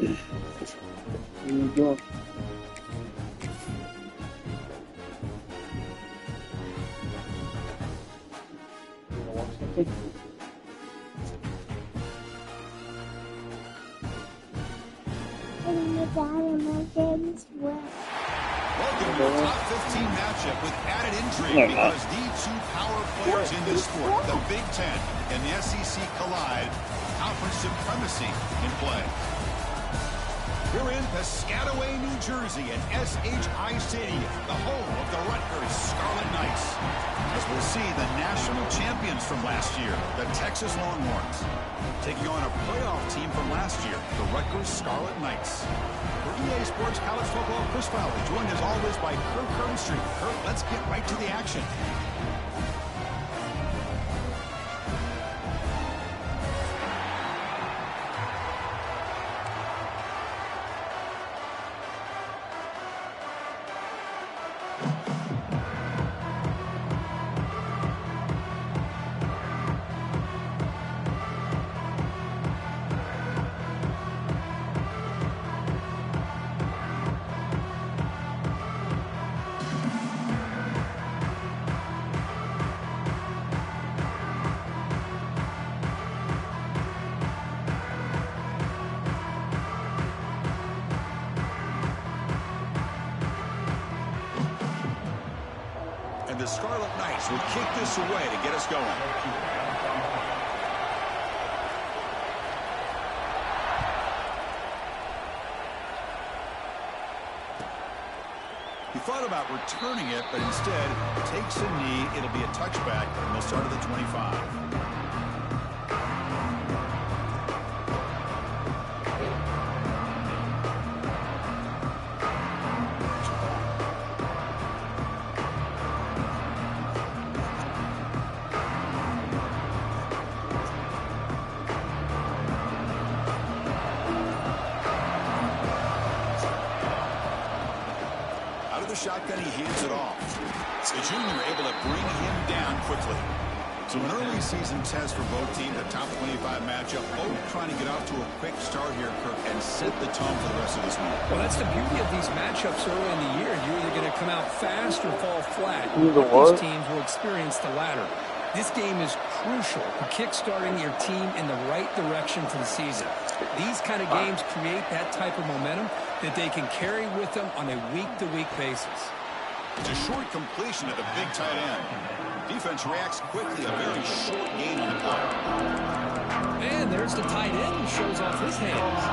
New York. Welcome to a top 15 matchup with added intrigue because the two power players in this sport, the Big Ten and the SEC, collide. Conference supremacy in play. We're in Piscataway, New Jersey at SHI Stadium, the home of the Rutgers Scarlet Knights. As we'll see the national champions from last year, the Texas Longhorns, taking on a playoff team from last year, the Rutgers Scarlet Knights. For EA Sports College Football, Chris Fowler, joined as always by Kurt Currenstreet. Kurt, let's get right to the action. And the Scarlet Knights will kick this away to get us going. He thought about returning it, but instead takes a knee. It'll be a touchback, and they'll start at the 25. Shotgun, he hands it off. The junior able to bring him down quickly. So an early season test for both teams, a top 25 matchup. Both trying to get off to a quick start here, Kirk, and set the tone for the rest of this week. Well, that's the beauty of these matchups early in the year. You're either going to come out fast or fall flat. These teams will experience the latter. This game is crucial for kickstarting your team in the right direction for the season. These kind of games create that type of momentum that they can carry with them on a week-to-week basis. It's a short completion at the big tight end. Defense reacts quickly, a very short gain on the play. And there's the tight end who shows off his hands.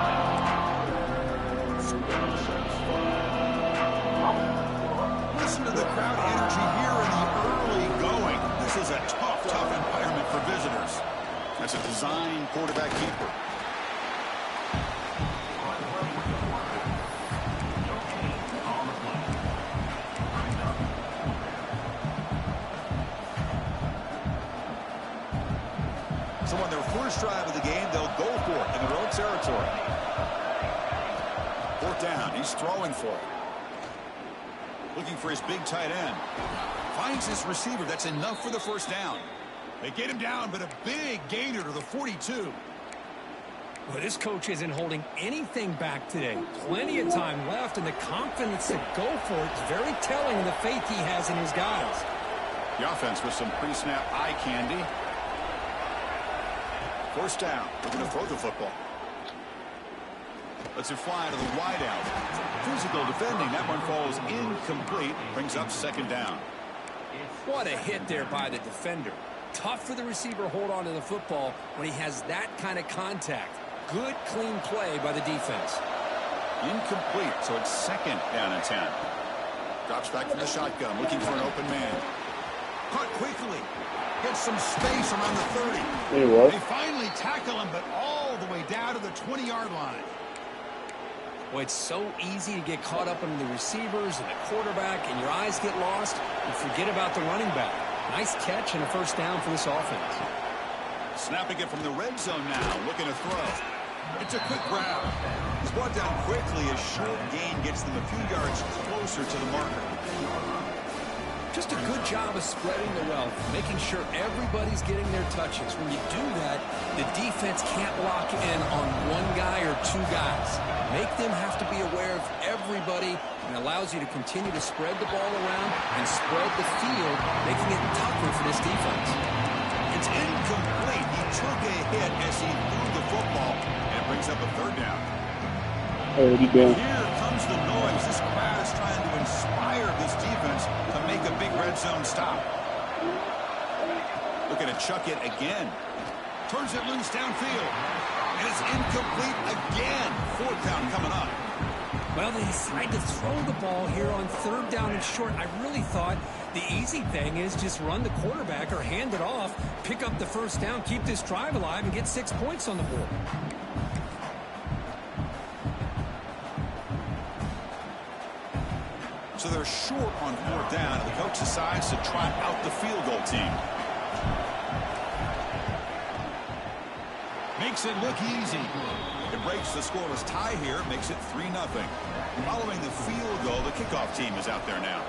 Listen to the crowd energy here in the early going. This is a tough environment for visitors. That's a design quarterback keeper. So on their first drive of the game, they'll go for it in their own territory. Fourth down, he's throwing for it. Looking for his big tight end. Finds his receiver. That's enough for the first down. They get him down, but a big gainer to the 42. Well, this coach isn't holding anything back today. Plenty of time left, and the confidence to go for it is very telling of the faith he has in his guys. The offense with some pre-snap eye candy. First down. We're going to throw the football. Lets it fly to the wideout. Physical defending. That one falls incomplete. Brings up second down. What a hit there by the defender. Tough for the receiver to hold on to the football when he has that kind of contact. Good, clean play by the defense. Incomplete, so it's second down and 10. Drops back from the shotgun, looking for an open man. Caught quickly. Gets some space around the 30. They finally tackle him, but all the way down to the 20-yard line. Well, it's so easy to get caught up in the receivers and the quarterback, and your eyes get lost. You forget about the running back. Nice catch and a first down for this offense. Snapping it from the red zone now, looking to throw. It's a quick grab. He's brought down quickly. A short gain gets them a few yards closer to the marker. Just a good job of spreading the wealth, making sure everybody's getting their touches. When you do that, the defense can't lock in on one guy or two guys. make them have to be aware of everybody, and allows you to continue to spread the ball around and spread the field, making it tougher for this defense. It's incomplete. He took a hit as he threw the football, and it brings up a third down. Here comes the noise. This crowd is trying to inspire this defense to make a big red zone stop. Looking to chuck it again. Turns it loose downfield. And it's incomplete again. Fourth down coming up. Well, they decide to throw the ball here on third down and short. I really thought the easy thing is just run the quarterback or hand it off, pick up the first down, keep this drive alive, and get 6 points on the board. So they're short on fourth down, and the coach decides to trot out the field goal team. Makes it look easy. It breaks the scoreless tie here, makes it 3-0. Following the field goal, the kickoff team is out there now.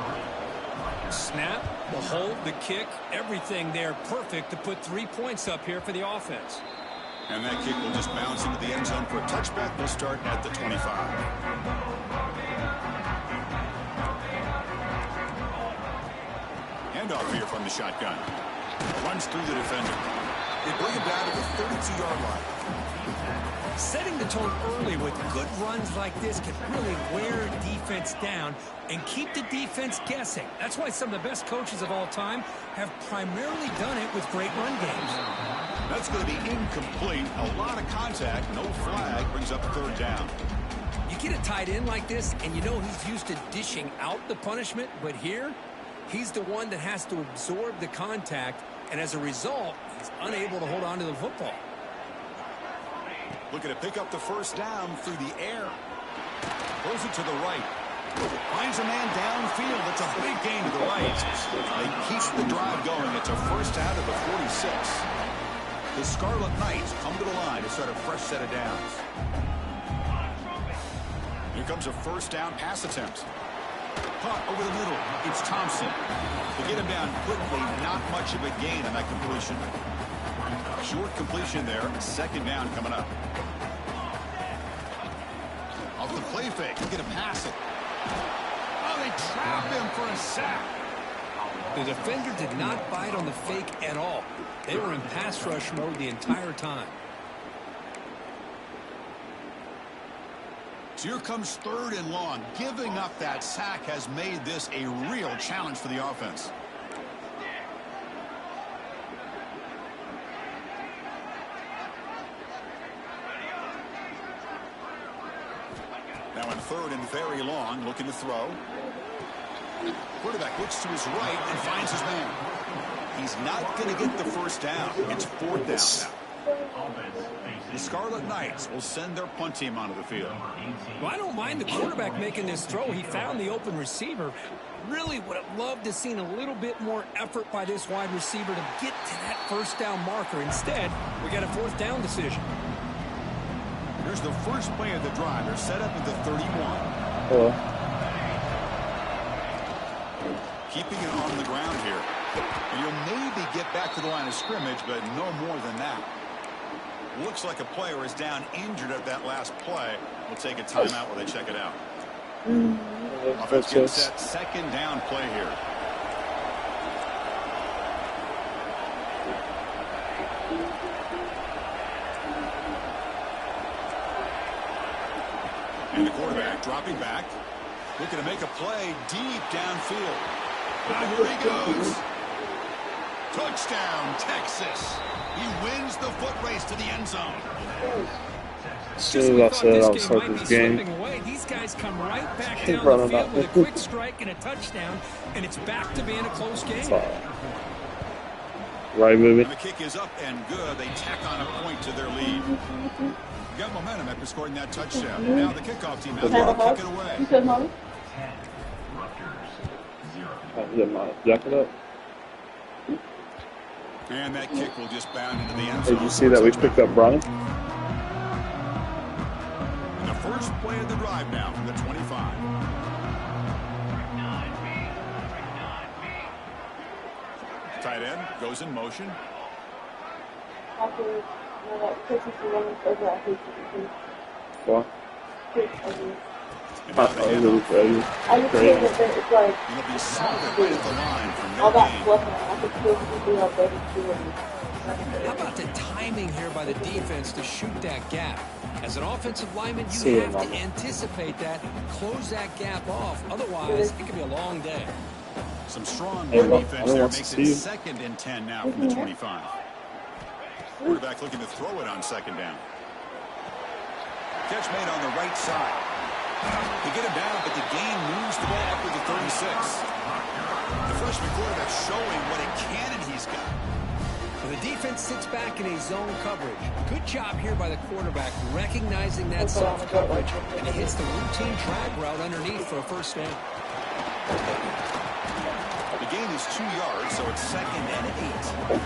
Snap, the hold, the kick, everything there perfect to put 3 points up here for the offense. And that kick will just bounce into the end zone for a touchback. They'll start at the 25. Handoff here from the shotgun. Runs through the defender. They bring him down to the 32-yard line. Setting the tone early with good runs like this can really wear a defense down and keep the defense guessing. That's why some of the best coaches of all time have primarily done it with great run games. That's going to be incomplete. A lot of contact. No flag. Brings up third down. You get a tight end like this, and you know he's used to dishing out the punishment, but here, he's the one that has to absorb the contact, and as a result, he's unable to hold on to the football. Looking to pick up the first down through the air. Throws it to the right. Finds a man downfield. It's a big gain to the right. They keep the drive going. It's a first down at the 46. The Scarlet Knights come to the line to start a fresh set of downs. Here comes a first down pass attempt. Caught over the middle. It's Thompson. To get him down quickly, not much of a gain on that completion. Short completion there. Second down coming up. Off the play fake. He's going to pass it. Oh, they trap him for a sack. The defender did not bite on the fake at all. They were in pass rush mode the entire time. So here comes third and long. Giving up that sack has made this a real challenge for the offense. Now in third and very long, looking to throw. Quarterback looks to his right and finds his man. He's not going to get the first down. It's fourth down now. The Scarlet Knights will send their punt team onto the field. Well, I don't mind the quarterback making this throw. He found the open receiver. Really would have loved to have seen a little bit more effort by this wide receiver to get to that first down marker. Instead, we got a fourth down decision. Here's the first play of the drive. They're set up at the 31. Hello. Keeping it on the ground here. You'll maybe get back to the line of scrimmage, but no more than that. Looks like a player is down injured at that last play. We'll take a timeout while they check it out. Offense gets that second down play here. And the quarterback dropping back. Looking to make a play deep downfield. Here he goes. Touchdown, Texas. He wins the foot race to the end zone. As soon as I said I'll start this game, these guys come right back down the field with a quick strike and a touchdown, and it's back to being a close game. Right, movie. The kick is up and good. They tack on a point to their lead. Got momentum after scoring that touchdown. Now the kickoff team has to kick it away. You said mom? Yeah, my jacket up. And that kick will just bound into the end zone. Did you see that we picked up Brian? And the first play of the drive now from the 25. Tight end goes in motion. What? And now the handoff. Great. It'll be smothered right at the line for no gain. How about the timing here by the defense to shoot that gap? As an offensive lineman, you have to anticipate that, close that gap off. Otherwise, it could be a long day. Some strong defense there makes it 2nd and 10 now from the 25. Quarterback looking to throw it on 2nd down. Catch made on the right side. They get him down, but the gain moves the ball up to the 36. The freshman quarterback showing what a cannon he's got. Well, the defense sits back in a zone coverage. Good job here by the quarterback recognizing that soft coverage, and he hits the routine drag route underneath for a first down. The gain is 2 yards, so it's 2nd and 8.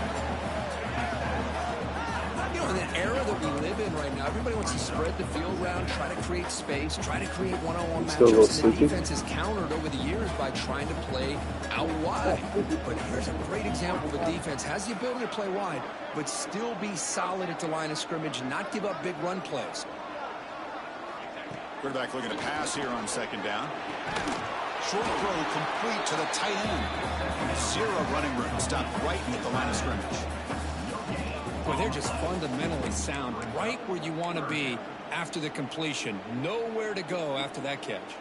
You know, in the era that we live in right now, everybody wants to spread the field around, try to create space, try to create one-on-one matchups, and the defense is countered over the years by trying to play out wide. But here's a great example of a defense has the ability to play wide, but still be solid at the line of scrimmage, not give up big run plays. Quarterback looking to pass here on 2nd down. Short throw complete to the tight end. 0 running room, stopped right at the line of scrimmage. Well, they're just fundamentally sound, right where you want to be after the completion. Nowhere to go after that catch.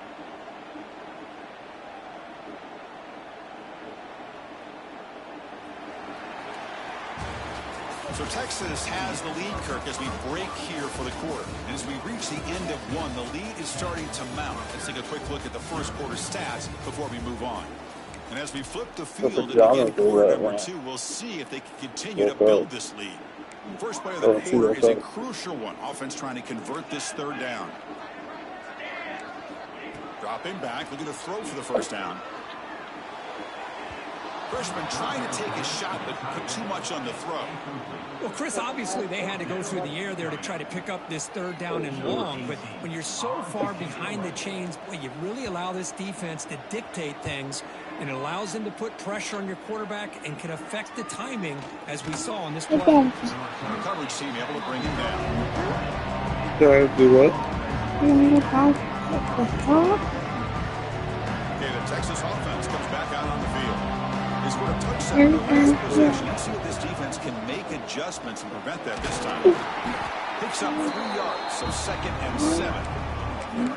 So Texas has the lead, Kirk, as we break here for the quarter. And as we reach the end of one, the lead is starting to mount. Let's take a quick look at the first quarter stats before we move on. And as we flip the field and begin quarter number 2, we'll see if they can continue to build this lead. First play of the quarter is a crucial one. Offense trying to convert this 3rd down. Dropping back, looking to throw for the first down. Freshman trying to take a shot, but put too much on the throw. Well, Chris, obviously they had to go through the air there to try to pick up this 3rd down and long. But when you're so far behind the chains, boy, you really allow this defense to dictate things. And it allows them to put pressure on your quarterback and can affect the timing, as we saw on this play. The coverage team able to bring him down. Do what? Okay, the Texas offense comes back out on the field. They scored a touchdown in the last possession. Let's see if this defense can make adjustments and prevent that this time. Picks up 3 yards, so 2nd and 7.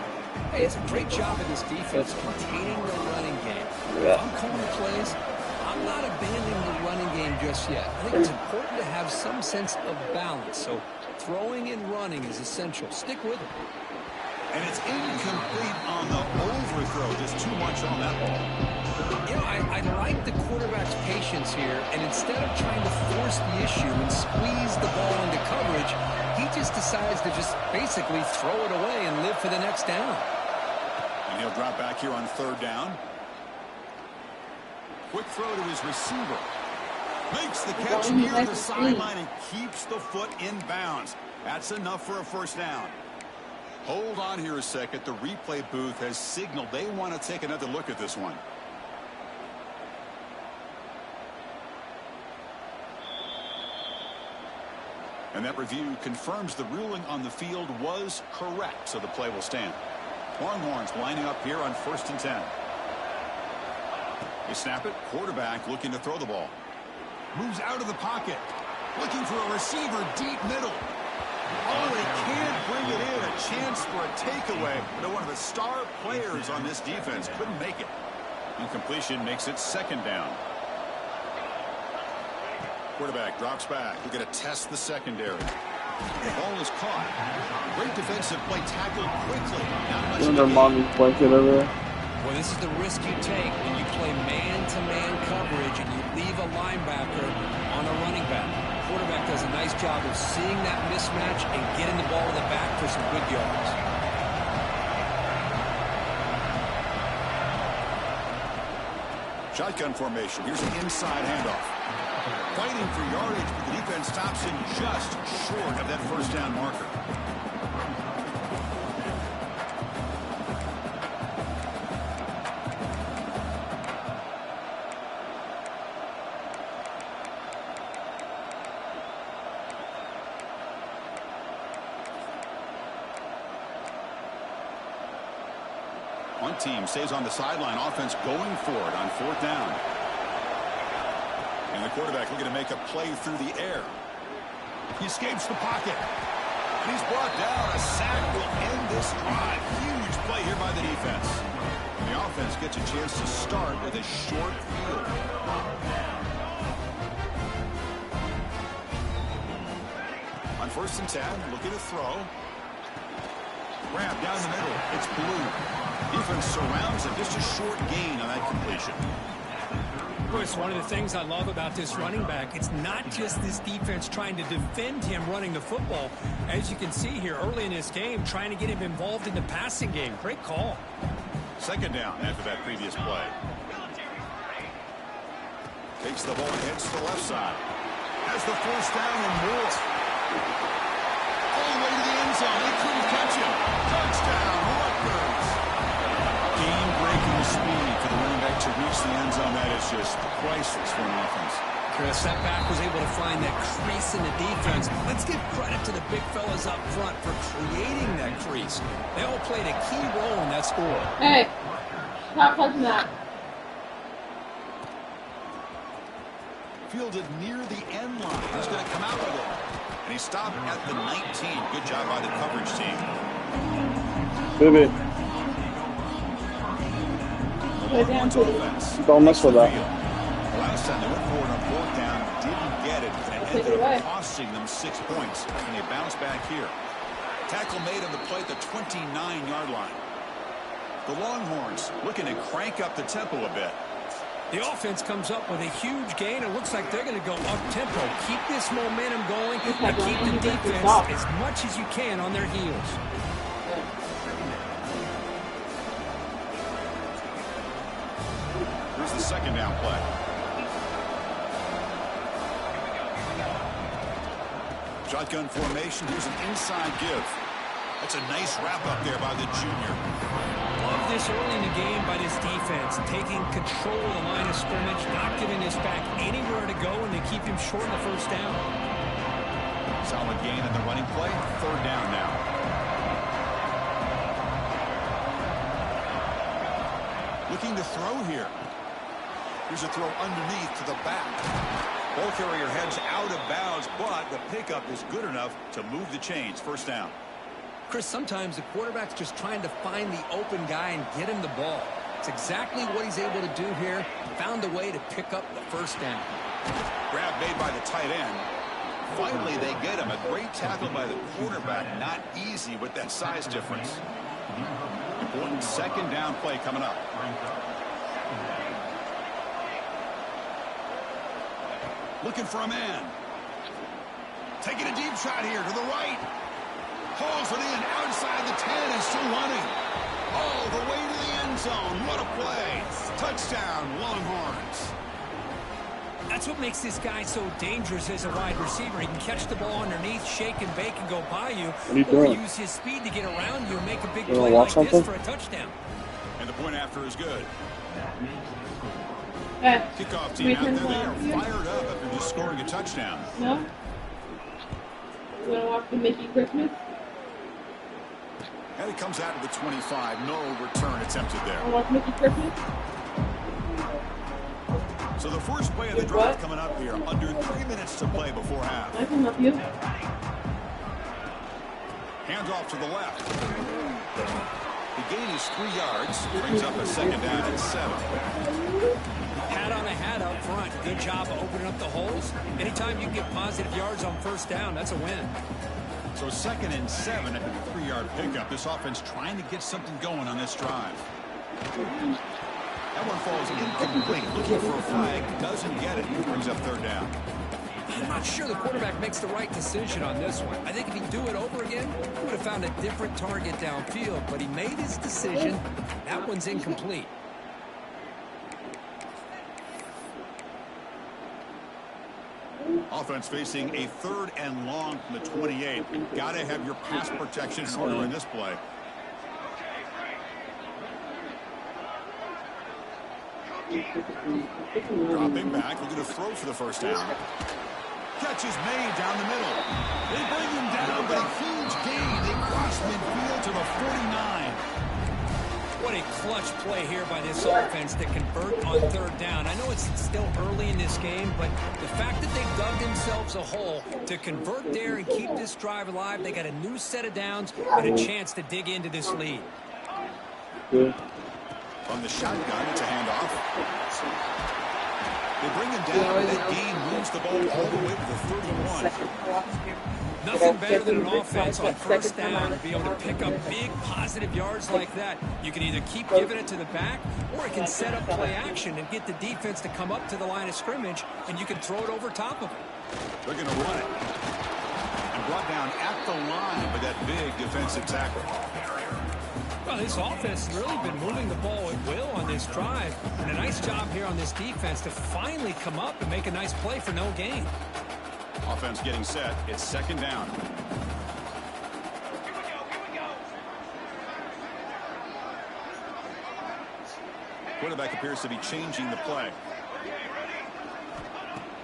Hey, it's a great job of this defense containing the running game. Yeah. I'm calling plays. I'm not abandoning the running game just yet. I think it's important to have some sense of balance. So throwing and running is essential. Stick with it. And it's incomplete on the overthrow. Just too much on that ball. You know, I like the quarterback's patience here. And instead of trying to force the issue and squeeze the ball into coverage, he just decides to just basically throw it away and live for the next down. And he'll drop back here on 3rd down. Quick throw to his receiver. Makes the catch near the sideline and keeps the foot in bounds. That's enough for a first down. Hold on here a second. The replay booth has signaled they want to take another look at this one. And that review confirms the ruling on the field was correct, so the play will stand. Longhorns lining up here on 1st and 10. They snap it. Quarterback looking to throw the ball. Moves out of the pocket. Looking for a receiver deep middle. Oh, they can't bring it in. A chance for a takeaway. But one of the star players on this defense couldn't make it. Incompletion makes it 2nd down. Quarterback drops back. We're going to test the secondary. The ball is caught. Great defensive play, tackled quickly. Not much. Isn't their mommy's blanket over there? Well, this is the risk you take when you play man-to-man coverage and you leave a linebacker on a running back. Quarterback does a nice job of seeing that mismatch and getting the ball to the back for some good yards. Shotgun formation. Here's an inside handoff. Fighting for yardage, but the defense stops him just short of that first down marker. One team stays on the sideline. Offense going for it on 4th down. And the quarterback looking to make a play through the air. He escapes the pocket. And he's brought down. A sack will end this drive. Huge play here by the defense. And the offense gets a chance to start with a short field. On 1st and 10, looking to throw. Grab down the middle. It's Blue. Defense surrounds him. Just a short gain on that completion. Chris, one of the things I love about this running back, it's not just this defense trying to defend him running the football. As you can see here early in this game, trying to get him involved in the passing game. Great call. 2nd down after that previous play. Takes the ball and heads to the left side. Has the 1st down and more. All the way to the end zone. They couldn't catch him. Touchdown, Rutgers. Game-breaking speed for the running back to reach the end zone. That is just priceless for an offense. Chris, that back was able to find that crease in the defense. Let's give credit to the big fellas up front for creating that crease. They all played a key role in that score. Hey, stop touching that. Fielded near the end line. He's going to come out with it. And he stopped at the 19. Good job by the coverage team. Baby. Don't mess with that. Last time they went forward on 4th down, didn't get it, and it ended up costing them 6 points. And they bounce back here. Tackle made on the play at the 29-yard line. The Longhorns looking to crank up the tempo a bit. The offense comes up with a huge gain. It looks like they're going to go up-tempo. Keep this momentum going and keep the defense as much as you can on their heels. Here's the 2nd down play. Shotgun formation. Here's an inside give. That's a nice wrap up there by the junior. Love this early in the game by this defense, taking control of the line of scrimmage, not giving this back anywhere to go, and they keep him short of the 1st down. Solid gain on the running play. 3rd down now. Looking to throw here. Here's a throw underneath to the back. Ball carrier heads out of bounds, but the pickup is good enough to move the chains. 1st down. Chris, sometimes the quarterback's just trying to find the open guy and get him the ball. It's exactly what he's able to do here. Found a way to pick up the 1st down. Grab made by the tight end. Finally, they get him. A great tackle by the quarterback. Not easy with that size difference. Important 2nd down play coming up. Looking for a man. Taking a deep shot here to the right. Hauls it in outside the 10 and still running. All the way to the end zone. What a play. Touchdown, Longhorns. That's what makes this guy so dangerous as a wide receiver. He can catch the ball underneath, shake and bake, and go by you. What are you doing? Use his speed to get around you and make a big You play watch like something? this for a touchdown. And the point after is good. Hey, Kickoff team out there, they are fired up after just scoring a touchdown. no? You want to watch the Mickey Christmas? And it comes out of the 25. No return attempted there. Want to watch Mickey Christmas? So the first play of the drive coming up here. Under 3 minutes to play before half. I can help you. Hands off to the left. The gain is 3 yards. Brings up a 2nd down and 7. Hat on a hat up front. Good job of opening up the holes. Anytime you can get positive yards on 1st down, that's a win. So 2nd and 7 after the 3-yard pickup. This offense trying to get something going on this drive. That one falls incomplete. Looking for a flag. Doesn't get it. Brings up 3rd down. I'm not sure the quarterback makes the right decision on this one. I think if he'd do it over again, he would have found a different target downfield. But he made his decision. That one's incomplete. Offense facing a 3rd and long from the 28. Got to have your pass protection in order in this play. Dropping back, looking to throw for the 1st down. Catch is made down the middle. They bring him down, but a huge gain. They cross midfield to the 49. What a clutch play here by this offense to convert on third down. I know it's still early in this game, but the fact that they've dug themselves a hole to convert there and keep this drive alive, they got a new set of downs and a chance to dig into this lead. Good. From the shotgun, it's a handoff. They bring him down. That gain moves the ball all the way to the 31. Nothing better than an offense on first down to be able to pick up big positive yards like that. You can either keep giving it to the back, or it can set up play action and get the defense to come up to the line of scrimmage, and you can throw it over top of it. They're going to run it. And brought down at the line by that big defensive tackle. Well, this offense has really been moving the ball at will on this drive. And a nice job here on this defense to finally come up and make a nice play for no gain. Offense getting set. It's second down. Quarterback appears to be changing the play.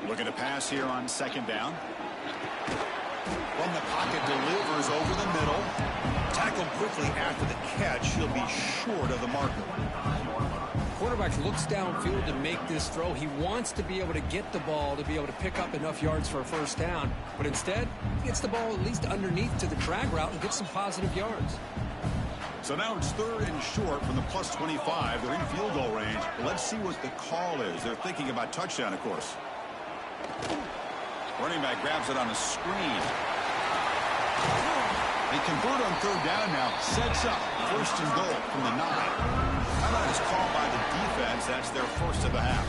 Looking to pass here on second down. From the pocket, delivers over the middle. Tackled quickly after the catch. He'll be short of the marker. Quarterback looks downfield to make this throw. He wants to be able to get the ball to be able to pick up enough yards for a first down. But instead, he gets the ball at least underneath to the drag route and gets some positive yards. So now it's third and short from the plus 25. They're in field goal range. Let's see what the call is. They're thinking about touchdown, of course. Running back grabs it on a screen. They convert on third down now. Sets up first and goal from the 9. Timeout is called by the defense. That's their first of the half.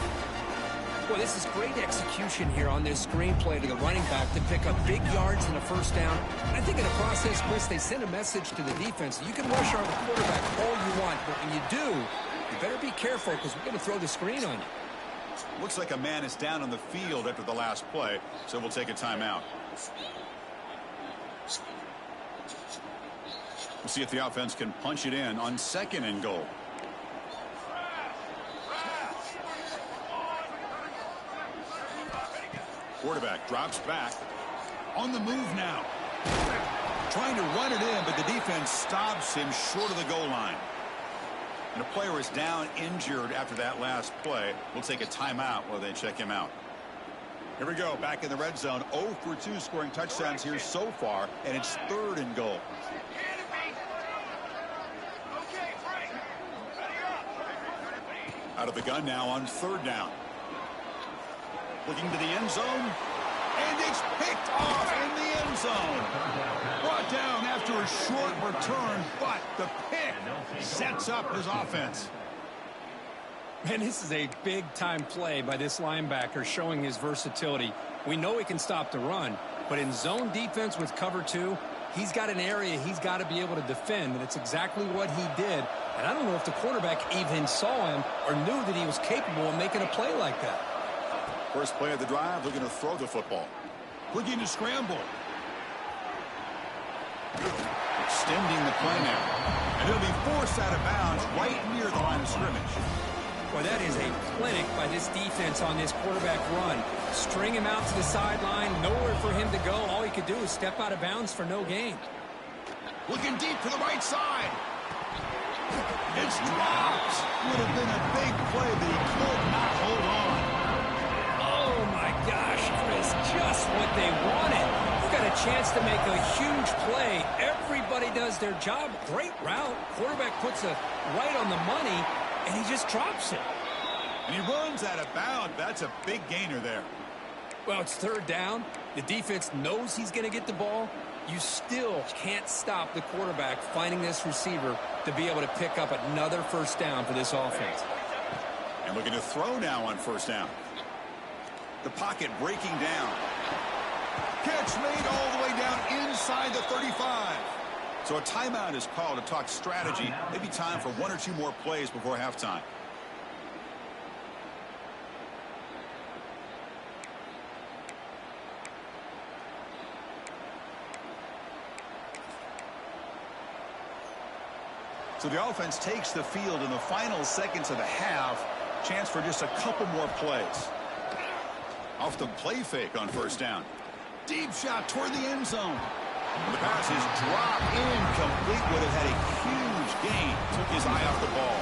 Well, this is great execution here on this screenplay to the running back to pick up big yards in the first down. And I think in the process, Chris, they send a message to the defense. You can rush our quarterback all you want, but when you do, you better be careful because we're going to throw the screen on you. Looks like a man is down on the field after the last play, so we'll take a timeout. We'll see if the offense can punch it in on second and goal. Quarterback drops back. On the move now. Trying to run it in, but the defense stops him short of the goal line. And a player is down injured after that last play. We'll take a timeout while they check him out. Here we go, back in the red zone. 0 for 2 scoring touchdowns here so far, and it's third and goal. Out of the gun now on third down. Looking to the end zone, and it's picked off in the end zone. Brought down after a short return, but the pick sets up his offense. Man, this is a big-time play by this linebacker showing his versatility. We know he can stop the run, but in zone defense with cover 2, he's got an area he's got to be able to defend, and it's exactly what he did. And I don't know if the quarterback even saw him or knew that he was capable of making a play like that. First play of the drive, looking to throw the football. Looking to scramble. Extending the play now. And he'll be forced out of bounds right near the line of scrimmage. Boy, that is a clinic by this defense on this quarterback run. String him out to the sideline, nowhere for him to go. All he could do is step out of bounds for no gain. Looking deep to the right side. It's dropped. Would have been a big play, but he could not hold on. Oh, my gosh, Chris, just what they wanted. You got a chance to make a huge play. Everybody does their job. Great route. Quarterback puts it right on the money, and he just drops it. And he runs out of bounds. That's a big gainer there. Well, it's third down. The defense knows he's going to get the ball. You still can't stop the quarterback finding this receiver to be able to pick up another first down for this offense. And looking to throw now on first down. The pocket breaking down. Catch made all the way down inside the 35. So a timeout is called to talk strategy. Maybe time for 1 or 2 more plays before halftime. So the offense takes the field in the final seconds of the half. Chance for just a couple more plays. Off the play fake on first down. Deep shot toward the end zone. And the pass is dropped incomplete. Would have had a huge gain. Took his eye off the ball.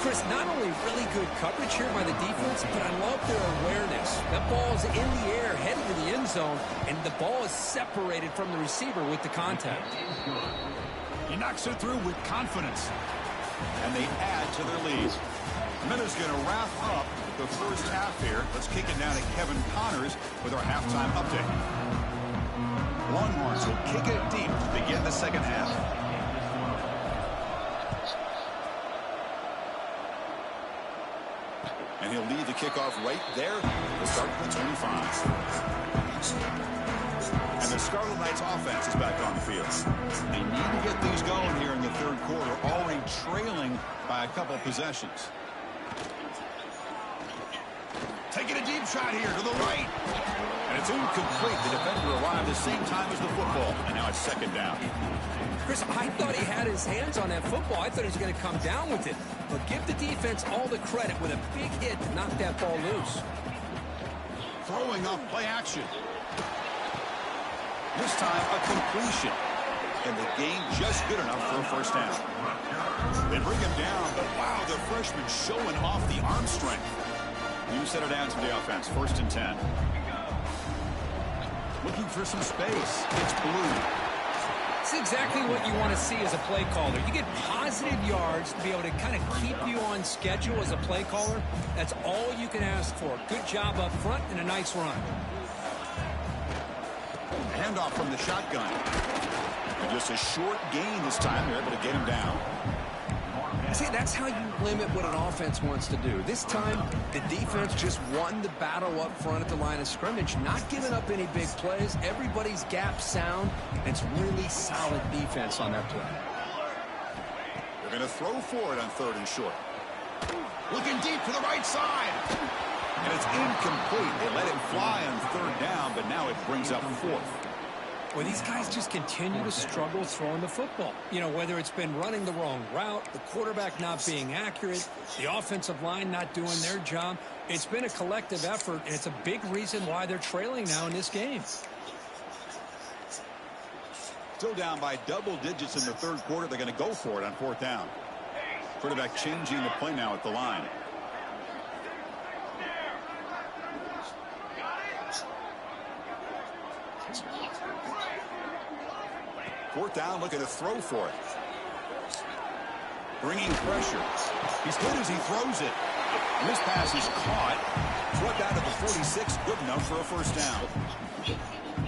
Chris, not only really good coverage here by the defense, but I love their awareness. That ball is in the air, headed to the end zone, and the ball is separated from the receiver with the contact. He knocks it through with confidence. And they add to their lead. Miller's going to wrap up the first half here. Let's kick it down to Kevin Connors with our halftime update. Longhorns will kick it deep to begin the second half. And he'll lead the kickoff right there. We'll start at the 25. And the Scarlet Knights offense is back on the field. They need to get things going here in the third quarter, already trailing by a couple possessions. Taking a deep shot here to the right. And it's incomplete. The defender arrived the same time as the football. And now it's second down. Chris, I thought he had his hands on that football. I thought he was going to come down with it. But give the defense all the credit with a big hit to knock that ball loose. Throwing off play action. This time a completion. And the gain just good enough for a first down. They bring him down, but wow, the freshman showing off the arm strength. New set of downs for the offense. First and 10. Looking for some space. It's blue. It's exactly what you want to see as a play caller. You get positive yards to be able to kind of keep you on schedule as a play caller. That's all you can ask for. Good job up front and a nice run. Handoff from the shotgun. And just a short gain this time. They're able to get him down. See, that's how you limit what an offense wants to do. This time, the defense just won the battle up front at the line of scrimmage, not giving up any big plays. Everybody's gap sound. It's really solid defense on that play. They're going to throw for it on third and short. Looking deep to the right side. And it's incomplete. They let him fly on third down, but now it brings up fourth. Well, these guys just continue to struggle throwing the football. You know, whether it's been running the wrong route, the quarterback not being accurate, the offensive line not doing their job. It's been a collective effort, and it's a big reason why they're trailing now in this game. Still down by double digits in the third quarter. They're going to go for it on fourth down. Quarterback changing the play now at the line. Fourth down, looking to throw for it. Bringing pressure. He's good as he throws it. And this pass is caught. Brought down to the 46. Good enough for a first down.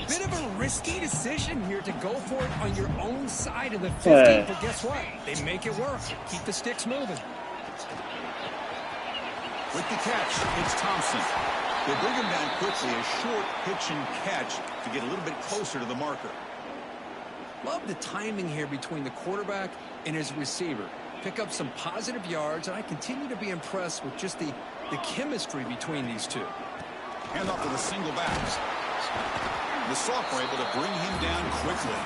Bit of a risky decision here to go for it on your own side of the 50. But guess what? They make it work. Keep the sticks moving. With the catch, it's Thompson. They bring him down quickly. A short pitch and catch to get a little bit closer to the marker. Love the timing here between the quarterback and his receiver. Pick up some positive yards, and I continue to be impressed with just the chemistry between these two. Hand off to the single backs. The sophomore able to bring him down quickly.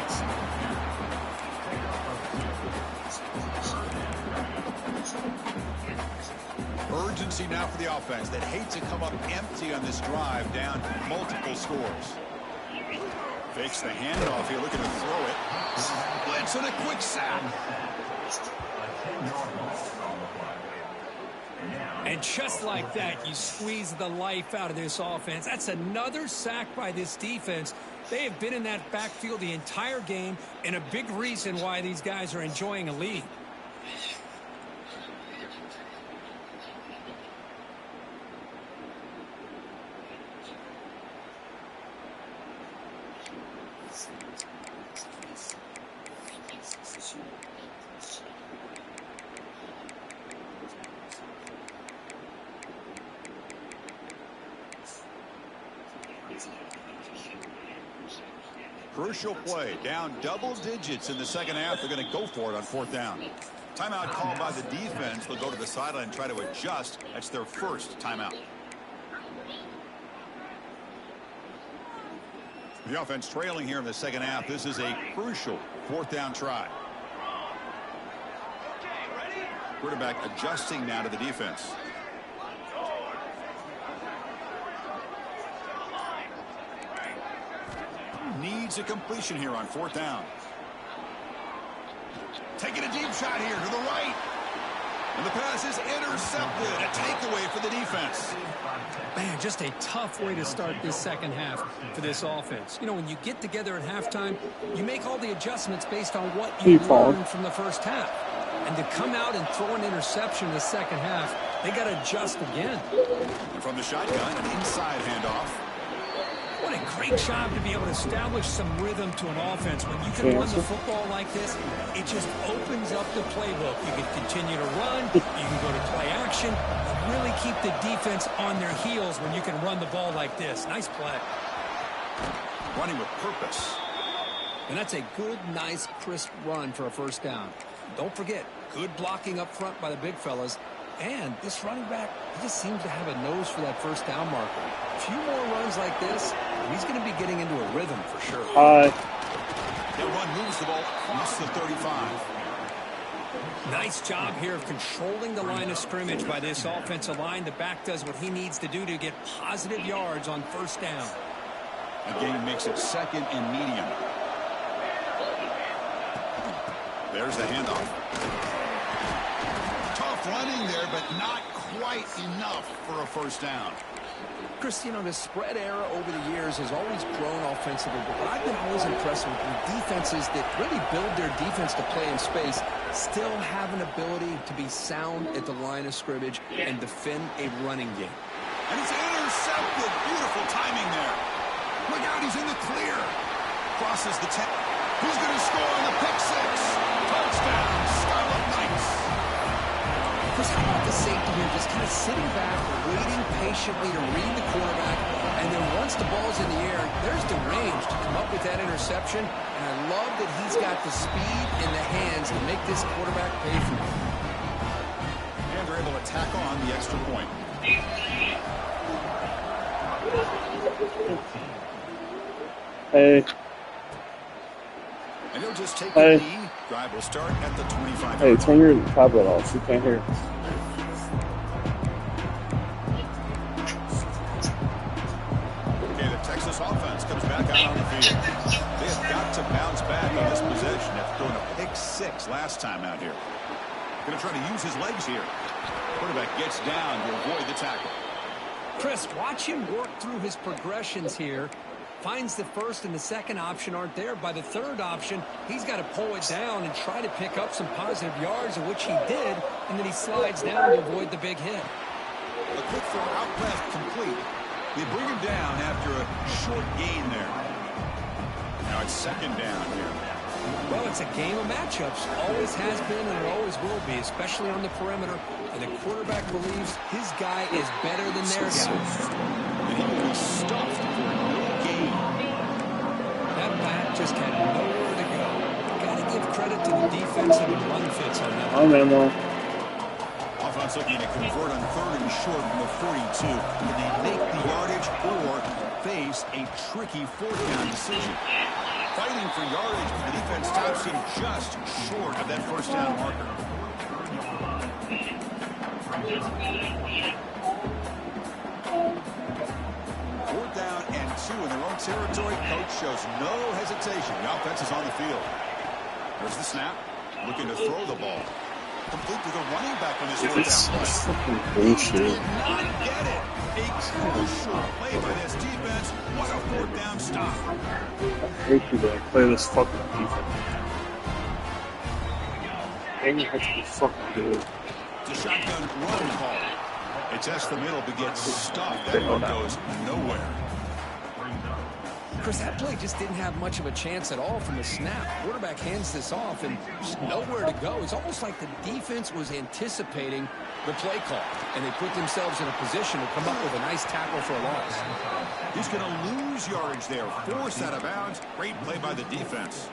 Urgency now for the offense that hates to come up empty on this drive, down multiple scores. Fakes the handoff here, looking to throw it. Blitz and a quick sack. And just like that, you squeeze the life out of this offense. That's another sack by this defense. They have been in that backfield the entire game, and a big reason why these guys are enjoying a lead. Crucial play, down double digits in the second half. They're going to go for it on fourth down. Timeout called by the defense. They'll go to the sideline and try to adjust. That's their first timeout. The offense trailing here in the second half. This is a crucial fourth down try. Quarterback adjusting now to the defense. Needs a completion here on fourth down. Taking a deep shot here to the right. And the pass is intercepted. A takeaway for the defense. Man, just a tough way to start this second half for this offense. You know, when you get together at halftime, you make all the adjustments based on what you learned from the first half. And to come out and throw an interception in the second half, they got to adjust again. And from the shotgun, an inside handoff. What a great job to be able to establish some rhythm to an offense. When you can run the football like this, it just opens up the playbook. You can continue to run, you can go to play action, and really keep the defense on their heels when you can run the ball like this. Nice play. Running with purpose. And that's a good, nice, crisp run for a first down. Don't forget, good blocking up front by the big fellas. And this running back, he just seems to have a nose for that first down marker. A few more runs like this, he's going to be getting into a rhythm for sure. That run moves the ball across the 35. Nice job here of controlling the line of scrimmage by this offensive line. The back does what he needs to do to get positive yards on first down. Again, makes it second and medium. There's the handoff. Tough running there, but not quite enough for a first down. Chris, you know, the spread era over the years has always grown offensively, but what I've been always impressed with defenses that really build their defense to play in space still have an ability to be sound at the line of scrimmage and defend a running game. And it's intercepted. Beautiful timing there. Look out, he's in the clear. Crosses the 10. Who's going to score on the pick six? Touchdown, Scarlet Knights. Chris, how about the safety here just kind of sitting back, waiting patiently to read the quarterback, and then once the ball's in the air, there's the range to come up with that interception, and I love that he's got the speed in the hands to make this quarterback pay for it. And they're able to tack on the extra point. Hey. And he'll just take the knee. Drive will start at the 25. Hey, turn your tablet off. You can't hear. Okay, the Texas offense comes back out on the field. They have got to bounce back on this possession after throwing a pick six last time out here. Going to try to use his legs here. Quarterback gets down to avoid the tackle. Chris, watch him work through his progressions here. Finds the first and the second option aren't there. By the third option, he's got to pull it down and try to pick up some positive yards, of which he did, and then he slides down to avoid the big hit. A quick throw out left, complete. They bring him down after a short gain there. Now it's second down here. Well, it's a game of matchups. Always has been and it always will be, especially on the perimeter. And the quarterback believes his guy is better than their guy. And he will be stuffed for no gain. That back just had nowhere to go. Got to give credit to the defense and the run fits on that. Oh, man, no. Offense looking to convert on third and short from the 42. Can they make the yardage or face a tricky fourth down decision? Fighting for yardage, but the defense stops him just short of that first down marker. Fourth down and 2 in their own territory. Coach shows no hesitation. The offense is on the field. There's the snap. Looking to throw the ball. Complete to the running back on this fourth down play. He did not get it. A crucial play by this defense. What a fourth down stop. I hate you that play this fucking defense. Dang, you have to be fucking good. It's a shotgun run call. It tests the middle but gets stuffed. That one goes nowhere. Chris, that play just didn't have much of a chance at all from the snap. Quarterback hands this off and just nowhere to go. It's almost like the defense was anticipating the play call, and they put themselves in a position to come up with a nice tackle for a loss. He's going to lose yardage there. Forced out of bounds. Great play by the defense.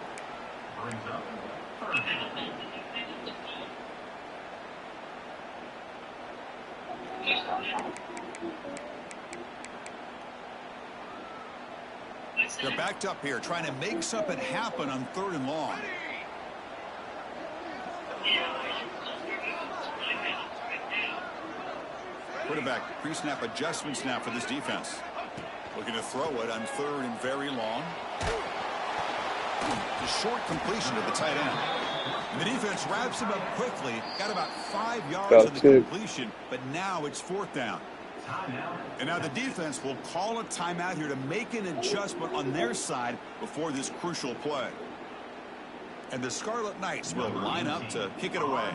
They're backed up here, trying to make something happen on third and long. Quarterback pre-snap adjustments now for this defense. Looking to throw it on third and very long. The short completion to the tight end. And the defense wraps him up quickly. Got about 5 yards Got on the two. completion, but now it's 4th down. And now the defense will call a timeout here to make an adjustment on their side before this crucial play. And the Scarlet Knights will line up to kick it away.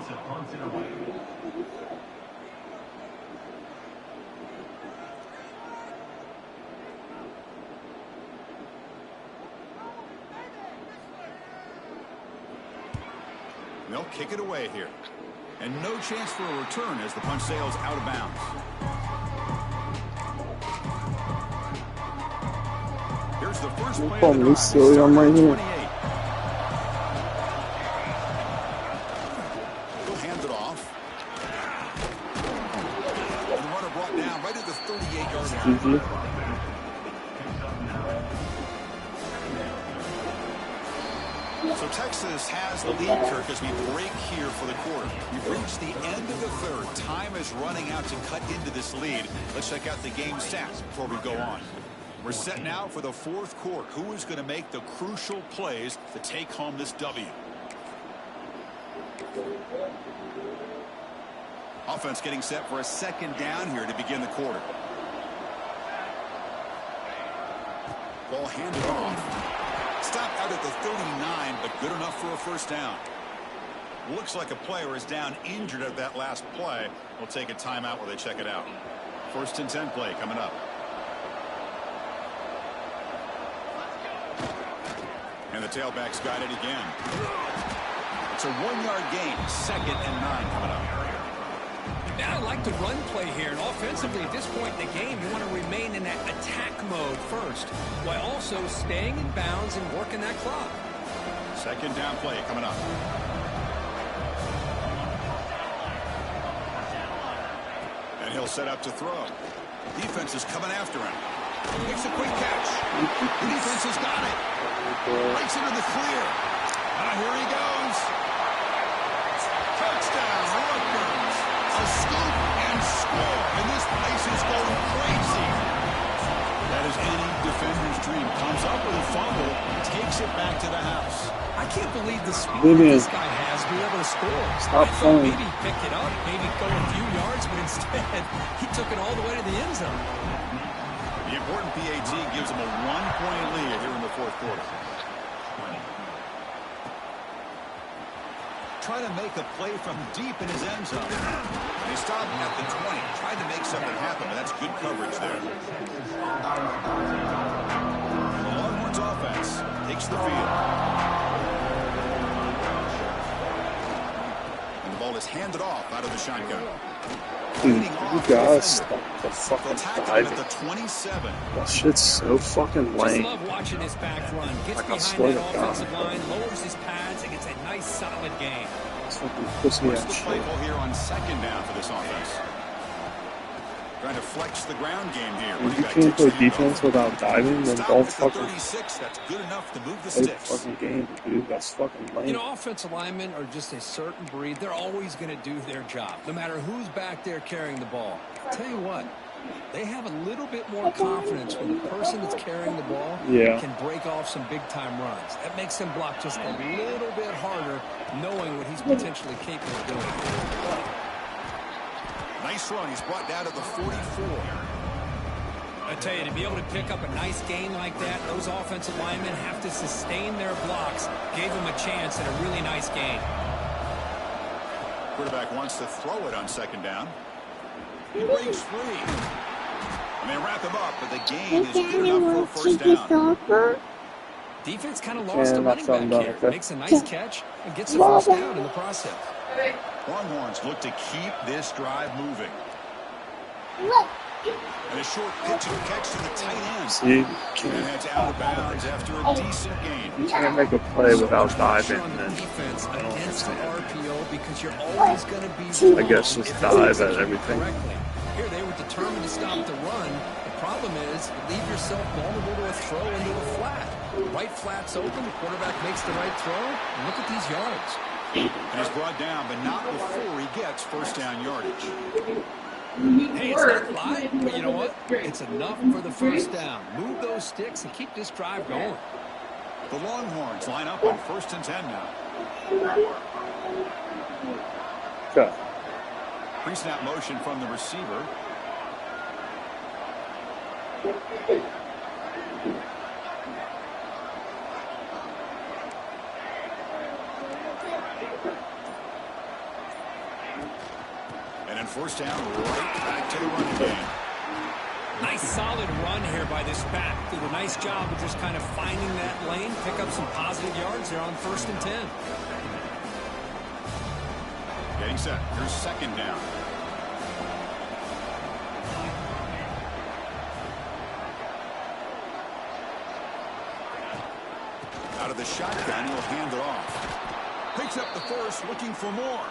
They'll kick it away here. And no chance for a return as the punt sails out of bounds. Here's the first play of the drive. Silly on right here. He'll hand it off. And the runner brought down right at the 38-yard line. So Texas has the lead, Kirk, as we break here for the quarter. We've reached the end of the third. Time is running out to cut into this lead. Let's check out the game stats before we go on. We're set now for the 4th quarter. Who is going to make the crucial plays to take home this W? Offense getting set for a 2nd down here to begin the quarter. Ball handed off. Stopped out at the 39, but good enough for a 1st down. Looks like a player is down injured at that last play. We'll take a timeout while they check it out. 1st and 10 play coming up. And the tailback's got it again. It's a 1-yard gain. 2nd and 9 coming up. Now I like the run play here, and offensively at this point in the game, you want to remain in that attack mode first, while also staying in bounds and working that clock. 2nd down play coming up. And he'll set up to throw. Defense is coming after him. Makes a quick catch. The defense has got it. Breaks into the clear. Here he goes. Touchdown, Rutgers. A scoop and score. And this place is going crazy. That is any defender's dream. Comes up with a fumble, takes it back to the house. I can't believe the speed this guy has to be able to score. Stop I thought playing. maybe pick it up, maybe go a few yards, but instead he took it all the way to the end zone. The important PAT gives him a 1-point lead here in the 4th quarter. Trying to make a play from deep in his end zone. And he stopped at the 20. Tried to make something happen, but that's good coverage there. The Longhorns offense takes the field. And the ball is handed off out of the shotgun. Dude, you guys stop the fucking diving. At the 27. That shit's so fucking Just lame. love watching this back run. Gets Like, I behind swear that to God. offensive line, lowers his pads, and gets a nice solid gain. It's fucking pussy What's ass the shit. play call here on 2nd down for this offense? Trying to flex the ground game here. If you can't play defense without diving, then don't fucking 36. That's good enough to move the play the sticks. fucking game, dude. That's fucking lame. You know, offensive linemen are just a certain breed. They're always going to do their job, no matter who's back there carrying the ball. I'll tell you what, they have a little bit more confidence when the person that's carrying the ball can break off some big-time runs. That makes them block just a little bit harder, knowing what he's potentially capable of doing. Nice run. He's brought down to the 44. I tell you, to be able to pick up a nice gain like that, those offensive linemen have to sustain their blocks. Gave them a chance at a really nice gain. Quarterback wants to throw it on 2nd down. He breaks free. And they wrap him up, but the gain is good enough for a 1st down. Defense kind of lost a And running that's back done, here. okay. Makes a nice catch and gets the 1st down in the process. Longhorns look to keep this drive moving. And a short pitch and catch to the tight end. See, you And heads out of bounds after a decent gain. can't make a play without diving. On the And defense I don't against the understand. RPO because you're always going to be I guess just dive at everything. correctly. Here they were determined to stop the run. The problem is you leave yourself vulnerable to a throw into a flat. Right flat's open, the quarterback makes the right throw, and look at these yards. And he's brought down, but not before he gets 1st down yardage. Hey, it's not live, but you know what? It's enough for the 1st down. Move those sticks and keep this drive going. The Longhorns line up on 1st and 10 now. Okay. Pre-snap motion from the receiver. And then first down, right back to the running game. Nice solid run here by this back. Did a nice job of just kind of finding that lane, pick up some positive yards there on 1st and 10. Getting set. Here's second down. Out of the shotgun, he'll hand it off. Picks up the first, looking for more.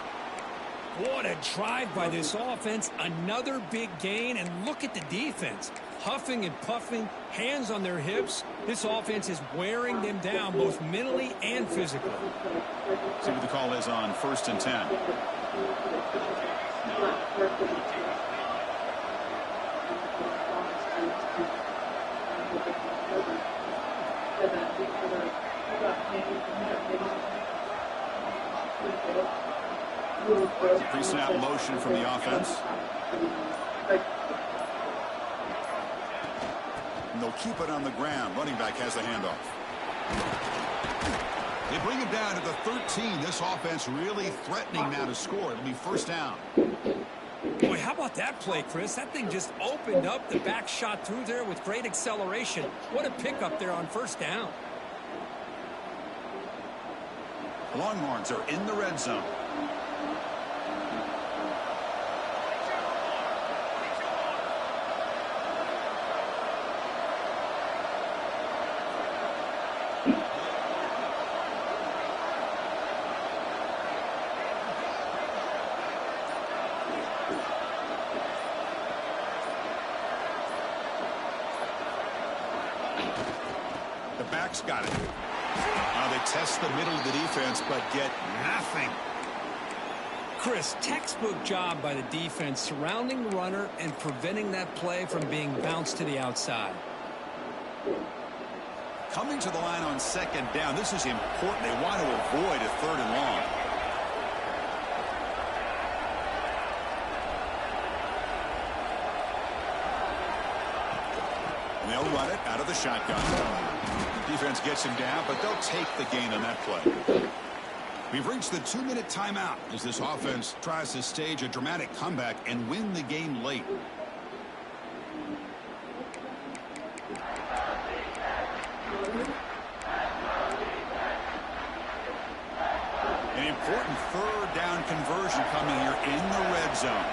What a drive by this offense. Another big gain, and look at the defense. Huffing and puffing, hands on their hips. This offense is wearing them down both mentally and physically. See what the call is on 1st and 10. Pre-snap motion from the offense. And they'll keep it on the ground. Running back has the handoff. They bring him down to the 13. This offense really threatening now to score. It'll be first down. Boy, how about that play, Chris? That thing just opened up. The back shot through there with great acceleration. What a pickup there on 1st down. Longhorns are in the red zone. The back's got it. Now they test the middle of the defense, but get nothing. Chris, textbook job by the defense surrounding the runner and preventing that play from being bounced to the outside. Coming to the line on second down. This is important. They want to avoid a 3rd and long. And they'll run it out of the shotgun. Defense gets him down, but they'll take the gain on that play. We've reached the 2-minute timeout as this offense tries to stage a dramatic comeback and win the game late. An important 3rd down conversion coming here in the red zone.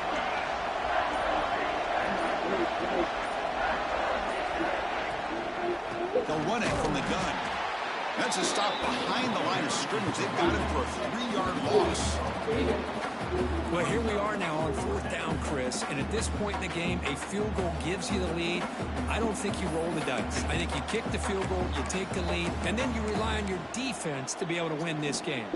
They'll run it from the gun. That's a stop behind the line of scrimmage. They've got him for a 3-yard loss. Well, here we are now on 4th down, Chris. And at this point in the game, a field goal gives you the lead. I don't think you roll the dice. I think you kick the field goal, you take the lead, and then you rely on your defense to be able to win this game.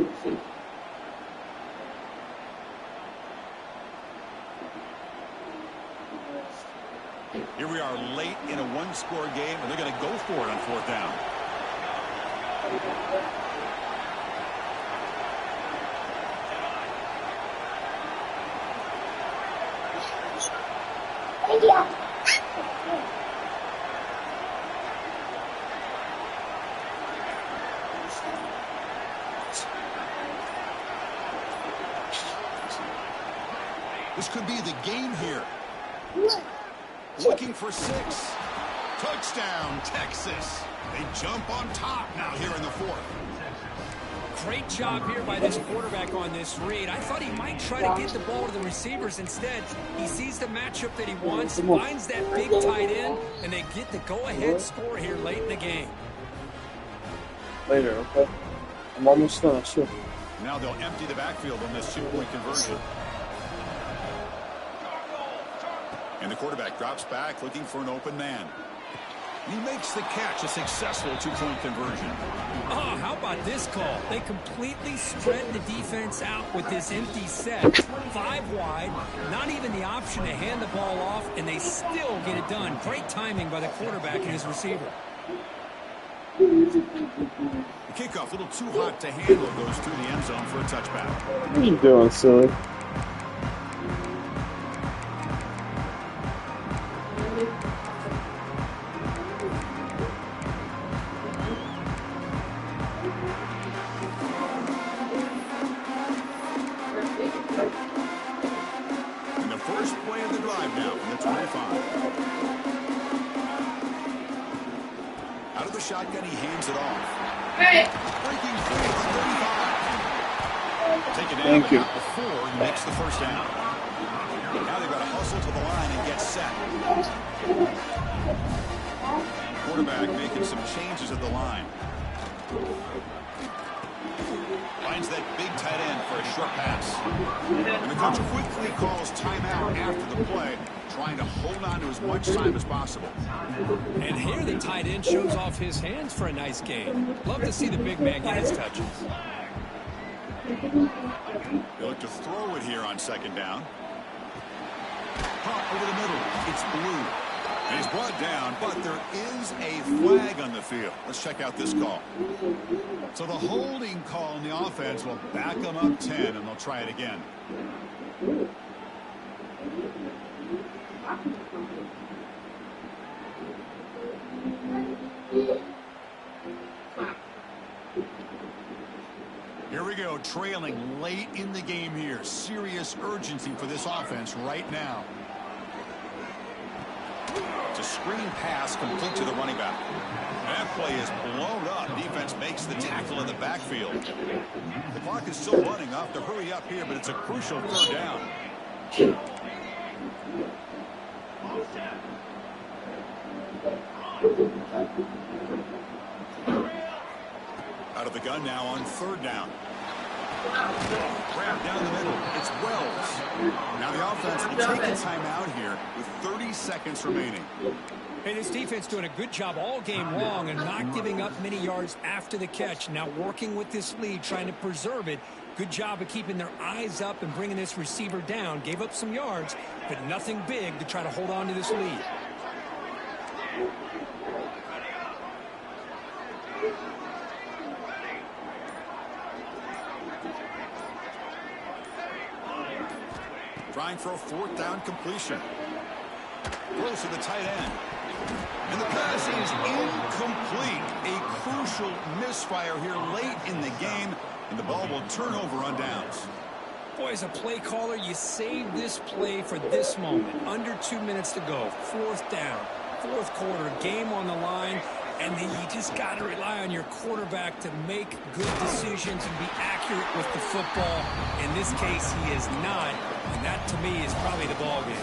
Here we are late in a 1-score game, and they're going to go for it on 4th down. This could be the game here. Looking for 6. Touchdown, Texas. They jump on top now here in the 4th. Great job here by this quarterback on this read. I thought he might try to get the ball to the receivers. Instead, he sees the matchup that he wants, finds that big tight end, and they get the go-ahead score here late in the game. Later, okay? I'm almost done, sure. Now they'll empty the backfield on this 2-point conversion. And the quarterback drops back looking for an open man. He makes the catch, a successful 2-point conversion. Oh, how about this call? They completely spread the defense out with this empty set. 5 wide, not even the option to hand the ball off, and they still get it done. Great timing by the quarterback and his receiver. The kickoff a little too hot to handle, goes through the end zone for a touchback. What are you doing, silly? drive now from the 25. Out of the shotgun, he hands it off. Hey. Breaking free at the 35. Take it down. Thank you. Before he makes the first down. Now they've got to hustle to the line and get set. Quarterback making some changes at the line. Finds that big tight end for a short pass. And the coach quickly calls timeout after the play, trying to hold on to as much time as possible. And here the tight end shows off his hands for a nice gain. Love to see the big man get his touches. They look to throw it here on second down. Pump over the middle. It's Blue. And he's brought down, but there is a flag on the field. Let's check out this call. So the holding call in the offense will back them up 10, and they'll try it again. Here we go, trailing late in the game here. Serious urgency for this offense right now. It's a screen pass complete to the running back. That play is blown up. Defense makes the tackle in the backfield. The clock is still running. Off to hurry up here, but it's a crucial third down. Out of the gun now on third down. Grab down the middle. It's Wells. Now the offense will take a timeout here with 30 seconds remaining. Hey, this defense doing a good job all game long and not giving up many yards after the catch. Now working with this lead, trying to preserve it. Good job of keeping their eyes up and bringing this receiver down. Gave up some yards, but nothing big to try to hold on to this lead. Trying for a fourth down completion. Close to the tight end. And the pass is incomplete. A crucial misfire here late in the game, and the ball will turn over on downs. Boy, as a play caller, you save this play for this moment. Under 2 minutes to go. Fourth down. Fourth quarter. Game on the line. And then you just got to rely on your quarterback to make good decisions and be accurate with the football. In this case, he is not. And that, to me, is probably the ball game.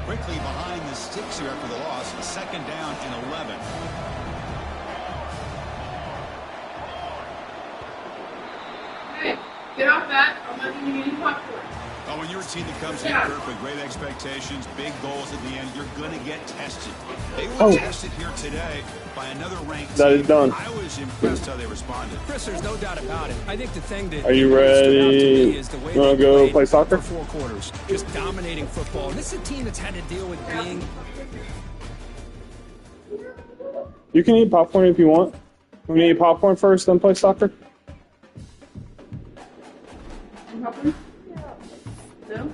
Quickly behind the sticks here after the loss. Second down and 11. Hey, get off that. I'm not giving you any popcorn. Oh, when you're a team that comes in, Kirk, with great expectations, big goals at the end, you're going to get tested. They were tested here today by another ranked team. That is done. I was impressed how they responded. Chris, there's no doubt about it. I think the thing that Are you stood out to ready? me is the way You wanna they go played play soccer? for 4 quarters, just dominating football. And this is a team that's had to deal with being. You can eat popcorn if you want. We can eat popcorn first, then play soccer. Popcorn? No?